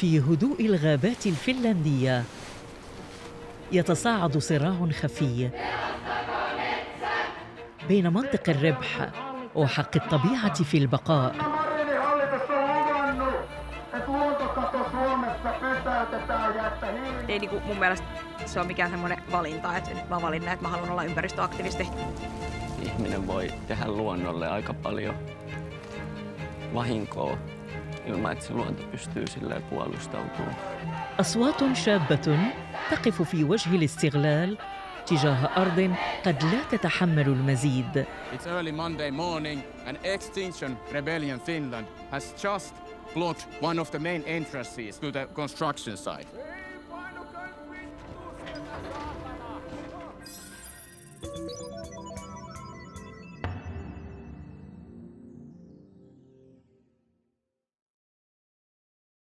في هدوء الغابات الفنلندية يتصاعد صراع خفي بين منطق الربح وحق الطبيعة في البقاء. Ei niinku mun mielestä se on mikään semmoinen valinta, että nyt mä valin, että mä haluan olla ympäristöaktivisti. Ihminen voi tehdä luonnolle aika paljon vahinkoa ilman, että se luonto pystyy silleen puolustautumaan. أصوات شابة تقف في وجه الاستغلال تجاه أرض قد لا تتحمل المزيد. It's early Monday morning and Extinction Rebellion Finland has just blocked one of the main entrances to the construction site.